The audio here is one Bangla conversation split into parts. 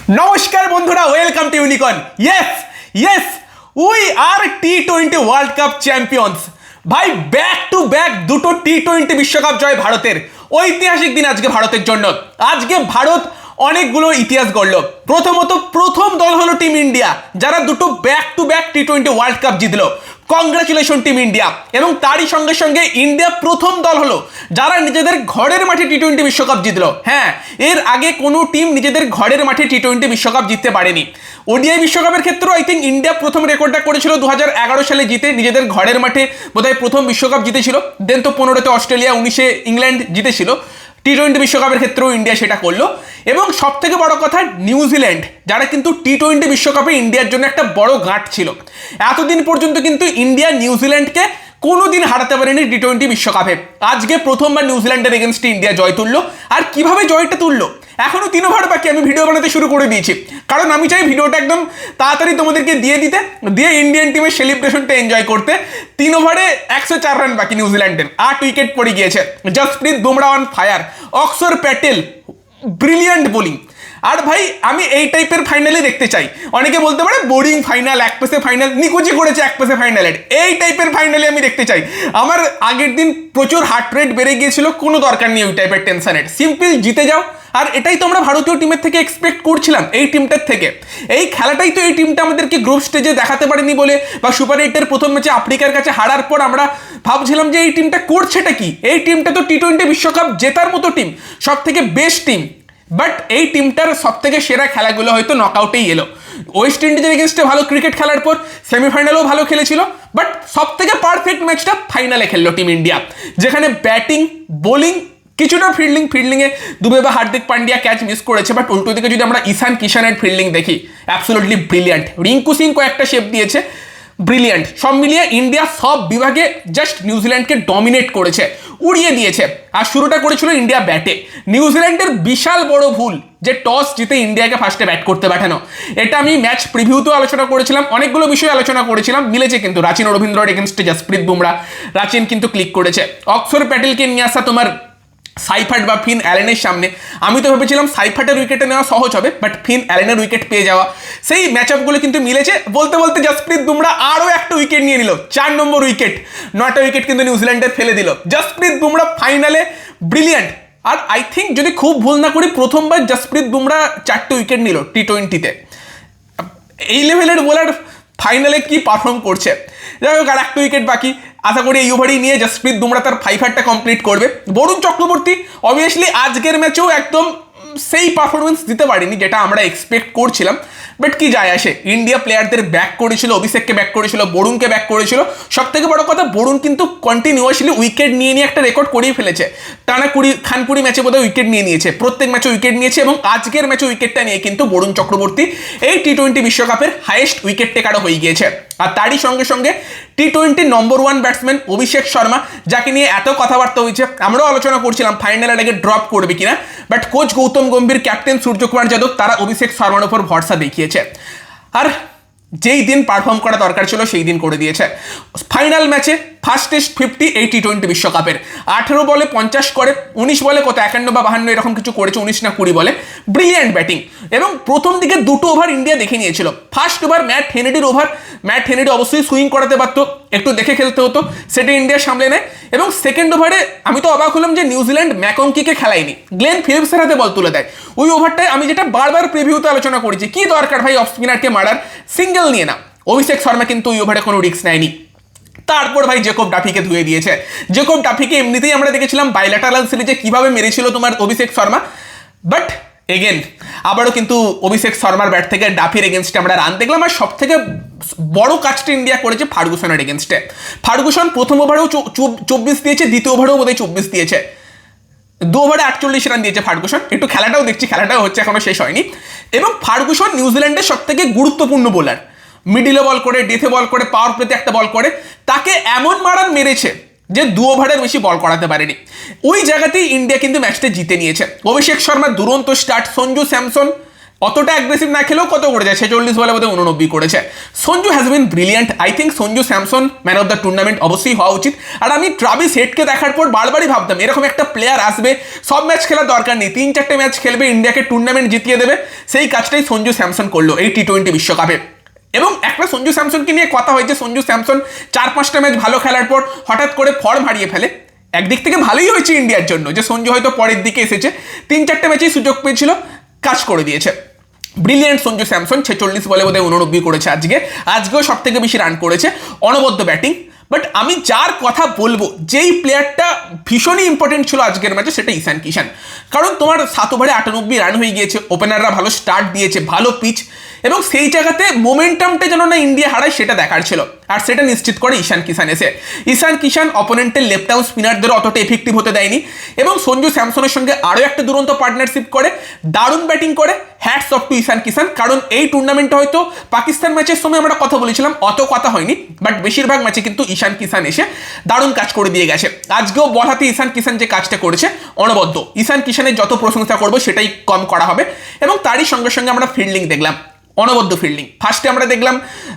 নমস্কার বন্ধুরা, welcome to Unicorn. Yes yes, we are টি-20 ওয়ার্ল্ড কাপ চ্যাম্পিয়ন্স। ভাই, ব্যাক টু ব্যাক দুটো টি-20 বিশ্বকাপ জয় ভারতের। ঐতিহাসিক দিন আজকে ভারতের জন্য। আজকে ভারত অনেকগুলো ইতিহাস গড়ল। প্রথমত প্রথম দল হলো টিম ইন্ডিয়া, যারা দুটো ব্যাক টু ব্যাক টি-20 ওয়ার্ল্ড কাপ জিতলো। Congratulation team India. এবং তারই সঙ্গে সঙ্গে ইন্ডিয়া প্রথম দল হলো যারা নিজেদের ঘরের মাঠে টি-20 বিশ্বকাপ জিতলো। হ্যাঁ, এর আগে কোনো টিম নিজেদের ঘরের মাঠে টি-20 বিশ্বকাপ জিততে পারেনি। ওডিআই বিশ্বকাপের ক্ষেত্রেও আই থিঙ্ক ইন্ডিয়া প্রথম রেকর্ডটা করেছিল 2011 সালে জিতে, নিজেদের ঘরের মাঠে বোধহয় প্রথম বিশ্বকাপ জিতেছিল। দেন তো 15তে অস্ট্রেলিয়া, 19-এ ইংল্যান্ড জিতেছিল। টি-20 বিশ্বকাপের ক্ষেত্রেও ইন্ডিয়া সেটা করলো। এবং সব থেকে বড় কথা, নিউজিল্যান্ড, যারা কিন্তু টি-20 বিশ্বকাপে ইন্ডিয়ার জন্য একটা বড় গাঁট ছিল। এতদিন পর্যন্ত কিন্তু ইন্ডিয়া নিউজিল্যান্ডকে কোনোদিন হারাতে পারেনি টি-20 বিশ্বকাপে। আজকে প্রথমবার নিউজিল্যান্ডের এগেনস্টে ইন্ডিয়া জয় তুললো। আর কিভাবে জয়টা তুললো, এখনো 3 ওভার বাকি। আমি ভিডিও বানাতে শুরু করে দিয়েছি, কারণ আমি চাই ভিডিওটা একদম তাড়াতাড়ি তোমাদেরকে দিয়ে ইন্ডিয়ান টিমের সেলিব্রেশনটা এনজয় করতে। 3 ওভারে 104 রান বাকি নিউজিল্যান্ডের, 8 উইকেট পড়ে গিয়েছে। Jasprit Bumrah on fire, Axar Patel brilliant bowling. আর ভাই, আমি এই টাইপের ফাইনালে দেখতে চাই। অনেকে বলতে পারে বোরিং ফাইনাল, এক পেসে ফাইনাল, নিকুচি করেছে এক পেসে ফাইনালের। এই টাইপের ফাইনালে আমি দেখতে চাই। আমার আগের দিন প্রচুর হার্ট রেট বেড়ে গিয়েছিল, কোনো দরকার নেই ওই টাইপের টেনশনের। সিম্পল জিতে যাও। আর এটাই তো আমরা ভারতীয় টিমের থেকে এক্সপেক্ট করছিলাম, এই টিমটার থেকে। এই খেলাটাই তো এই টিমটা আমাদেরকে গ্রুপ স্টেজে দেখাতে পারেনি বলে, বা সুপার 8-এর প্রথম ম্যাচে আফ্রিকার কাছে হারার পর আমরা ভাবছিলাম যে এই টিমটা করছেটা কি। এই টিমটা তো টি-20 বিশ্বকাপ জেতার মতো টিম, সব থেকে বেস্ট টিম। বাট এই টিমটার সব থেকে সেরা খেলাগুলো হয়তো নকআউটেই এলো। ওয়েস্ট ইন্ডিজের এগেনস্টে ভালো ক্রিকেট খেলার পর সেমিফাইনালেও ভালো খেলেছিল, বাট সব থেকে পারফেক্ট ম্যাচটা ফাইনালে খেললো টিম ইন্ডিয়া, যেখানে ব্যাটিং, বোলিং, কিছুটা ফিল্ডিংয়ে দুবে বা হার্দিক পান্ডিয়া ক্যাচ মিস করেছে। বাট উল্টো দিকে যদি আমরা ঈশান কিষানের ফিল্ডিং দেখি, অ্যাবসোলুটলি ব্রিলিয়ান্ট। রিঙ্কু সিং কয়েকটা শেপ দিয়েছে, ব্রিলিয়ান্ট। সব মিলিয়ে ইন্ডিয়া সব বিভাগে জাস্ট নিউজিল্যান্ডকে ডমিনেট করেছে, উড়িয়ে দিয়েছে। আর শুরুটা করেছিল ইন্ডিয়া ব্যাটে। নিউজিল্যান্ডের বিশাল বড় ভুল যে টস জিতে ইন্ডিয়াকে ফার্স্টে ব্যাট করতে পাঠানো। এটা আমি ম্যাচ প্রিভিউতেও আলোচনা করেছিলাম, অনেকগুলো বিষয়ে আলোচনা করেছিলাম। মিলেছে কিন্তু রাচিন রবীন্দ্রর এগেনস্টে জসপ্রীত বুমরা, রাচিন কিন্তু ক্লিক করেছে। অক্সর প্যাটেলকে নিয়ে আসা তোমার সাইফাট বা ফিন অ্যালেনের সামনে, আমি তো ভেবেছিলাম সাইফাটের উইকেটে নেওয়া সহজ হবে, বাট ফিন অ্যালেনের উইকেট পেয়ে যাওয়া, সেই ম্যাচ আপগুলো কিন্তু মিলেছে। বলতে বলতে জসপ্রীত বুমরা আরও একটা উইকেট নিয়ে নিল, 4 নম্বর উইকেট। 9টা উইকেট কিন্তু নিউজিল্যান্ডের ফেলে দিল। জসপ্রীত বুমরা ফাইনালে ব্রিলিয়ান্ট। আর আই থিঙ্ক যদি খুব ভুল না করি, প্রথমবার জসপ্রীত বুমরা 4টে উইকেট নিল টি-20-তে। এই লেভেলের বোলার ফাইনালে কি পারফর্ম করছে। যাই হোক, আর একটা উইকেট বাকি। আশা করি এই ওভারেই নিয়ে জসপ্রীত বুমরা তার 5-টা কমপ্লিট করবে। বরুণ চক্রবর্তী অবভিয়াসলি আজকের ম্যাচেও একদম সেই পারফরমেন্স দিতে পারেনি যেটা আমরা এক্সপেক্ট করছিলাম, বাট কি যায় আসে। ইন্ডিয়া প্লেয়ারদের ব্যাক করেছিল, অভিষেককে ব্যাক করেছিল, বরুণকে ব্যাক করেছিল। সব থেকে বড় কথা, বরুণ কিন্তু কন্টিনিউয়াসলি উইকেট নিয়ে একটা রেকর্ড করিয়ে ফেলেছে। টানা খানপুরি ম্যাচে বোধহয় উইকেট নিয়েছে, প্রত্যেক ম্যাচে উইকেট নিয়েছে। এবং আজকের ম্যাচে উইকেটটা নিয়ে কিন্তু বরুণ চক্রবর্তী এই টি-20 বিশ্বকাপের হাইয়েস্ট উইকেট টেকারও হয়ে গিয়েছে। আর তারই সঙ্গে সঙ্গে টি-20 নম্বর 1 ব্যাটসম্যান অভিষেক শর্মা, যাকে নিয়ে এত কথাবার্তা হয়েছে, আমরাও আলোচনা করছিলাম ফাইনালের আগে ড্রপ করবে কিনা। But coach Gautam Gambhir, captain Suryakumar Yadav, তারা অভিষেক শর্মার উপর ভরসা দেখিয়েছে। আর যেই দিন পারফর্ম করা দরকার ছিল সেই দিন করে দিয়েছে। ফাইনাল ম্যাচে ফার্স্ট টেস্ট 50 এই টি-20 বিশ্বকাপের। 18 বলে 50 করে, 19 বলে কত 51 বা 52 এরকম কিছু করেছে, 19 না 20 বলে। Brilliant batting. এবং প্রথম দিকে 2টো ওভার ইন্ডিয়া দেখে নিয়েছিল। ফার্স্ট ওভার ম্যাট হেনরির ওভার, ম্যাট হেনরি অবশ্যই সুইং করাতে পারতো, একটু দেখে খেলতে হতো, সেটা ইন্ডিয়া সামলে নেয়। এবং সেকেন্ড ওভারে আমি তো অবাক হলাম যে নিউজিল্যান্ড ম্যাকঙ্কিকে খেলায়নি, গ্লেন ফিলিপসের হাতে বল তুলে দেয়। ওই ওভারটায় আমি যেটা বারবার প্রিভিউতে আলোচনা করেছি, কি দরকার ভাই অফ স্পিনারকে মারার, সিঙ্গেল নিয়ে না। অভিষেক শর্মা কিন্তু ওই ওভারে কোনো রিস্ক নেয়নি। তারপর ভাই জেকব ডাফিকে ধুয়ে দিয়েছে। জেকব ডাফিকে এমনিতেই আমরা দেখেছিলাম বাইল্যাটারাল সিরিজে কিভাবে মেরেছিল তোমার অভিষেক শর্মা। বাট এগেন আবারও কিন্তু অভিষেক শর্মার ব্যাট থেকে ডাফির এগেনস্টে আমরা রান দেখলাম। আর সব থেকে বড় কাজটা ইন্ডিয়া করেছে ফার্গুসনের এগেনস্টে। ফার্গুসন প্রথম ওভারেও 24 দিয়েছে, দ্বিতীয় ওভারেও বোধহয় 24 দিয়েছে। 2 ওভারে 48 রান দিয়েছে ফার্গুসন। একটু খেলাটাও দেখছি, খেলাটাও হচ্ছে, এখনো শেষ হয়নি। এবং ফার্গুসন নিউজিল্যান্ডের সব থেকে গুরুত্বপূর্ণ বোলার। মিডিলে বল করে, ডেথে বল করে, পাওয়ার প্লেতে একটা বল করে। তাকে এমন মারান মেরেছে যে 2 ওভারের বেশি বল করাতে পারেনি। ওই জায়গাতেই ইন্ডিয়া কিন্তু ম্যাচটা জিতে নিয়েছে। অভিষেক শর্মার দুরন্ত স্টার্ট, সঞ্জু স্যামসন অতটা অ্যাগ্রেসিভ না খেলেও কত করেছে 46 বলে বোধহয় 89 করেছে। Sanju has been brilliant. I think Sanju Samson man of the tournament অবশ্যই হওয়া উচিত। আর আমি ট্রাভিস হেডকে দেখার পর বারবারই ভাবতাম এরকম একটা প্লেয়ার আসবে, সব ম্যাচ খেলার দরকার নেই, 3-4টে ম্যাচ খেলবে, ইন্ডিয়াকে টুর্নামেন্ট জিতিয়ে দেবে। সেই কাজটাই সঞ্জু স্যামসন করলো এই টি-20 বিশ্বকাপে। এবং একটা সঞ্জু স্যামসনকে নিয়ে কথা হয়েছে, সঞ্জু স্যামসন 4-5টা ম্যাচ ভালো খেলার পর হঠাৎ করে ফর্ম হারিয়ে ফেলে। একদিক থেকে ভালোই হয়েছে ইন্ডিয়ার জন্য যে সঞ্জু হয়তো পরের দিকে এসেছে, 3-4টে ম্যাচেই সুযোগ পেয়েছিল, কাজ করে দিয়েছে। ব্রিলিয়েন্ট সঞ্জু স্যামসন, 46 বলে বোধহয় 89 করেছে আজকেও সব থেকে বেশি রান করেছে, অনবদ্য ব্যাটিং। বাট আমি যার কথা বলবো, যেই প্লেয়ারটা ভীষণই ইম্পর্টেন্ট ছিল আজকের ম্যাচে, সেটা ঈশান কিষান। কারণ তোমার 7 ওভারে 98 রান হয়ে গিয়েছে, ওপেনাররা ভালো স্টার্ট দিয়েছে, ভালো পিচ, এবং সেই জায়গাতে মোমেন্টামটা যেন না ইন্ডিয়া হারায় সেটা দেখার ছিল, আর সেটা নিশ্চিত করে ঈশান কিষান এসে। ঈশান কিষান অপোনেন্টের লেফট আর্ম স্পিনারদের অতটা এফেক্টিভ হতে দেয়নি, এবং সঞ্জু স্যামসনের সঙ্গে আরও একটা দুরন্ত পার্টনারশিপ করে, দারুণ ব্যাটিং করে। হ্যাটস অফ টু ঈশান কিষান। কারণ এই টুর্নামেন্টে হয়তো পাকিস্তান ম্যাচের সময় আমরা কথা বলেছিলাম, অত কথা হয়নি, বাট বেশিরভাগ ম্যাচে কিন্তু ঈশান কিষান এসে দারুণ কাজ করে দিয়ে গেছে। আজকেও বল হাতে ঈশান কিষান যে কাজটা করেছে অনবদ্য। ঈশান কিষানের যত প্রশংসা করবো সেটাই কম করা হবে। এবং তারই সঙ্গে সঙ্গে আমরা ফিল্ডিং দেখলাম, অনবদ্য ফিল্ডিং। ফার্স্টে আমরা দেখলাম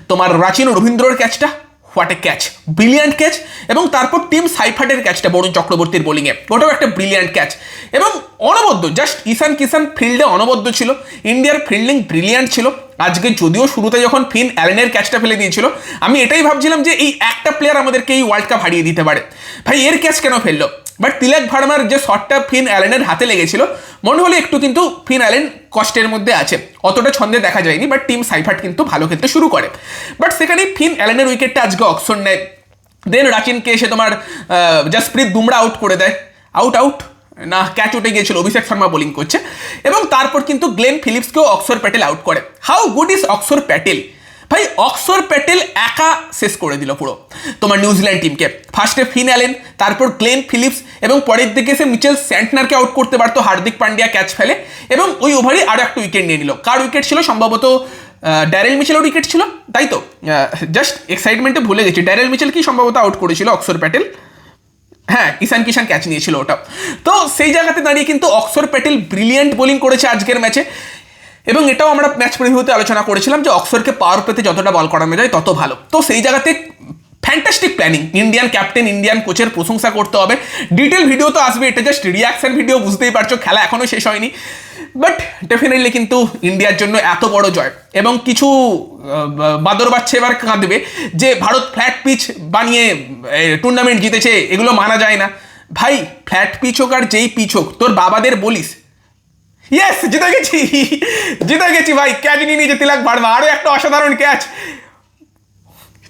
তোমার রাচিন রবীন্দ্রর ক্যাচটা, what a catch, brilliant catch. এবং তারপর টিম সাইফার্টের ক্যাচটা বরুণ চক্রবর্তীর বোলিংয়ে, ওটাও একটা ব্রিলিয়ান্ট ক্যাচ। এবং অনবদ্য, জাস্ট ঈশান কিষান ফিল্ডে অনবদ্য ছিল। ইন্ডিয়ার ফিল্ডিং ব্রিলিয়ান্ট ছিল আজকে। যদিও শুরুতে যখন ফিন অ্যালেনের ক্যাচটা ফেলে দিয়েছিল, আমি এটাই ভাবছিলাম যে এই একটা প্লেয়ার আমাদেরকে এই ওয়ার্ল্ড কাপ হারিয়ে দিতে পারে, ভাই এর ক্যাচ কেন ফেললো। বাট তিলক ভার্মার যে শটটা ফিন অ্যালেনের হাতে লেগেছিল, মনে হলো একটু কিন্তু ফিন অ্যালেন কষ্টের মধ্যে আছে, অতটা ছন্দে দেখা যায়নি। বাট টিম সাইফার্ট কিন্তু ভালো খেলতে শুরু করে। বাট সেখানে ফিন অ্যালেনের উইকেটটা আজকে অক্সন নেয়। দেন রাচিনকে এসে তোমার জসপ্রীত বুমরা আউট করে দেয়। আউট না, ক্যাচ উঠে গিয়েছিল, অভিষেক শর্মা বোলিং করছে। এবং তারপর কিন্তু গ্লেন ফিলিপসকেও অক্সর প্যাটেল আউট করে। How good is Axar Patel? ভাই অক্সর প্যাটেল একা শেষ করে দিল পুরো তোমার নিউজিল্যান্ড টিমকে। ফার্স্টে ফিন অ্যালেন, তারপর গ্লেন ফিলিপস, এবং পরের দিকে সে মিচেল স্যান্টনারকে আউট করতে পারতো, হার্দিক পান্ডিয়া ক্যাচ ফেলে। এবং ওই ওভারই আরও একটা উইকেট নিয়ে নিল। কার উইকেট ছিল? সম্ভবত ড্যারেল মিচেলের উইকেট ছিল, তাই তো? জাস্ট এক্সাইটমেন্টে ভুলে গেছি, ড্যারেল মিচেল কি সম্ভবত আউট করেছিল অক্সর প্যাটেল। হ্যাঁ, ঈশান কিষান ক্যাচ নিয়েছিল ওটা। তো সেই জায়গাতে দাঁড়িয়ে কিন্তু অক্সর প্যাটেল ব্রিলিয়ান্ট বোলিং করেছে আজকের ম্যাচে। এবং এটাও আমরা ম্যাচ প্রিভিউতে আলোচনা করেছিলাম যে অক্সরকে পাওয়ার পেতে যতটা বল করানো যায় তত ভালো। তো সেই জায়গাতে fantastic planning, Indian captain, Indian কোচের প্রশংসা করতে হবে। ডিটেল ভিডিও তো আসবে, এটা জাস্ট রিয়াকশন ভিডিও, বুঝতেই পারছো খেলা এখনও শেষ হয়নি। বাট ডেফিনেটলি কিন্তু ইন্ডিয়ার জন্য এত বড় জয়। এবং কিছু বাদর বাচ্চা এবার কাঁদবে যে ভারত ফ্ল্যাট পিচ বানিয়ে টুর্নামেন্ট জিতেছে, এগুলো মানা যায় না। ভাই ফ্ল্যাট পিচ হোক আর যেই পিচ হোক, তোর বাবাদের বলিস। ইয়েস, জিতে গেছি ভাই, ক্যাচ নিয়ে নিয়েছে তিলক ভার্মা, আরও একটা অসাধারণ ক্যাচ,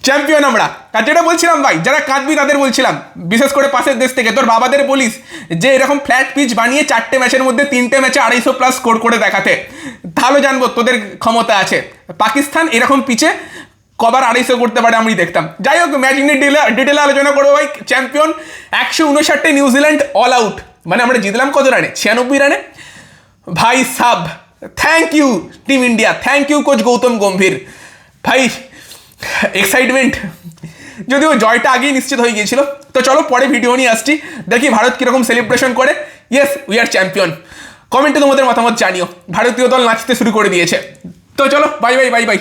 চ্যাম্পিয়ন আমরা। আর যেটা বলছিলাম ভাই, যারা কাঁদবি তাদের বলছিলাম, বিশেষ করে পাশের দেশ থেকে, তোর বাবাদের বলিস যে এরকম ফ্ল্যাট পিচ বানিয়ে 4টে ম্যাচের মধ্যে 3টে ম্যাচে 250+ স্কোর করে দেখাতে, তাহলে জানবো তোদের ক্ষমতা আছে। পাকিস্তান এরকম পিচে কবার 250 করতে পারে আমি দেখতাম। যাই হোক, ম্যাচ নিয়ে ডিটেলে আলোচনা করবো ভাই। চ্যাম্পিয়ন 159 নিউজিল্যান্ড অল আউট, মানে আমরা জিতলাম কত রানে? 96 রানে। ভাই সাব, thank you team India, thank you coach Gautam Gambhir. ভাই এক্সাইটমেন্ট, যদিও জয়টা আগেই নিশ্চিত হয়ে গিয়েছিল। তো চলো পরে ভিডিও নিয়ে আসছি, দেখি ভারত কীরকম সেলিব্রেশন করে। Yes, we R champion. কমেন্টে তোমাদের মতামত জানিও। ভারতীয় দল নাচতে শুরু করে দিয়েছে। তো চলো, বাই বাই বাই বাই।